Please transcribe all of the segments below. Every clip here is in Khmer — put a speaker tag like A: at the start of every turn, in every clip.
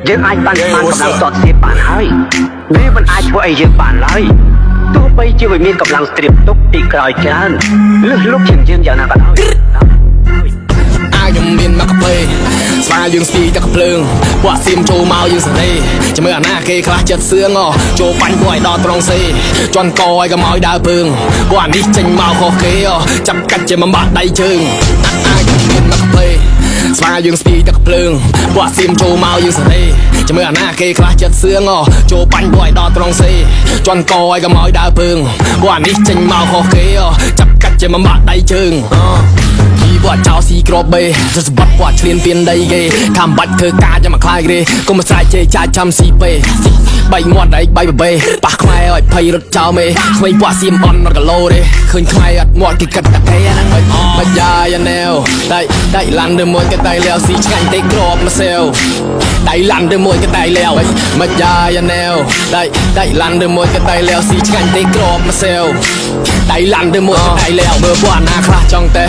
A: យើងអាចបានកម្លាំងតតទៀតបានហើយវាមិនអាចធ្វើឲ្យយើងបានឡើយទោះបីជាវាមានកម្លាំងស្ទ្រៀបទុកពីក្រោយច្រើនលឹះលុកជាងយើងយ៉ាងណាក៏ដោយ
B: ខ្ញុំមានមកកាពេស្វាយើងស្ទីទឹកភ្លើងពួកសៀមចូលមកយើងសេរីចាំមើលអាណាគេខ្លះចិត្តសឿងចូលបាញ់ពួកឲ្យដល់ត្រង់សេជន់កឲ្យកុំឲ្យដើរពើងពួកអានេះចេញមកខុសគេចាប់កាច់ជាមិនបាក់ដៃជើងខ្ញុំមានមកកាពេស្វាយើងស្ទីទឹកភ្លើងពួកសៀមចូលមកយើងសេរីចាំមើលអាណាគេខ្លះចិត្តសឿងចូលបាញ់ពួកឲ្យដល់ត្រង់សេជន់កឲ្យកុំឲ្យដើរពើងពួកអានេះចេញមកខុសគេចាប់កាច់ជាមិនបាក់ដៃជើងពួកចៅស៊ីក្របបេទៅសបាត់ពួកឆ្លៀនពៀនដីគេខំបាច់ធ្វើការចាំមកខ្លាយគេកុំមកស្រែកជេរចាយចាំស៊ីពេបីមាត់ដៃបីបបេប៉ះខ្មែរឲ្យភ័យរត់ចោលមេស្វែងពួកសៀមអន់1គីឡូទេឃើញខ្មែរអត់មាត់គេកាត់តែគេហ្នឹងមិនយ៉ាយ៉ាណែវដៃឡាន់ទៅមួយកដៃលាវស៊ីឆ្ងាញ់ទេក្របមកសែវដៃឡាន់ទៅមួយកដៃលាវមិនយ៉ាយ៉ាណែវដៃឡាន់ទៅមួយកដៃលាវស៊ីឆ្ងាញ់ទេក្របមកសែវដៃឡាន់ទៅមួយកដៃលាវមើលពួកណាខ្លះចង់តែ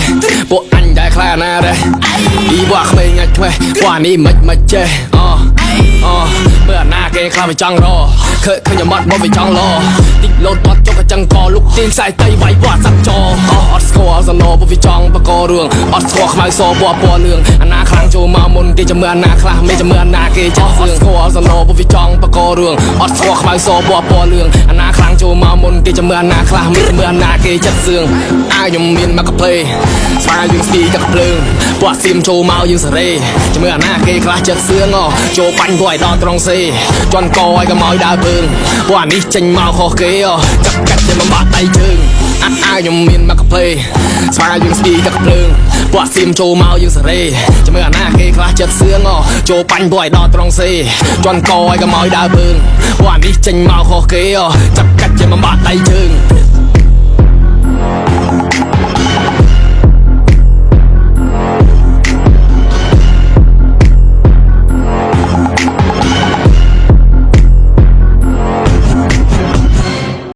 B: ពួកអញតែខ្លាណាដែរអ៊ីពួកក្មេងងាច់ខ្វេះពួកនេះមិនចេះមើលណាគេខ្លះវាចង់រឃើញខ្ញុំអត់មកវាចង់លតិចលោតអត់ចុកចង្កលុកទៀងខ្សែតៃវាយគាត់សាប់ចអត់ស្គាល់សណោពួកវាចង់បករឿងអត់ស្គាល់ខ្មៅសពណ៌លឿងអាណាខ្លាំងចូលមកមុនគេចាំមើលអាណាខ្លះមិនចាំមើលអាណាគេចោះអត់ស្គាល់សណោពួកវាចង់បករឿងអត់ស្គាល់ខ្មៅសពណ៌លឿងអាណាខ្លាំងចូលមកមុនគេចាំមើលអាណាខ្លះមិនចាំមើលអាណាគេចិត្តសឿងខ្ញុំមានមកកាពេស្វាយើងស្ទីទឹកភ្លើងពួកសៀមចូលមកយើងសេរីចាំមើលអាណាគេខ្លះចិត្តសឿងចូលបាញ់ពួកឲ្យដល់ត្រង់សេជន់កឲ្យកុំឲ្យដើរពើងពួកអានេះចេញមកខុសគេចាប់កាច់ជាមិនបាក់ដៃជើងខ្ញុំមានមកកាពេស្វាយើងស្ទីទឹកភ្លើងពួកសៀមចូលមកយើងសេរីចាំមើលអាណាគេខ្លះចិត្តសឿងចូលបាញ់ពួកឲ្យដល់ត្រង់សេជន់កឲ្យកុំឲ្យដើរពើងពួកអានេះចេញមកខុសគេចាប់កាច់ជាមិនបាក់ដៃជើង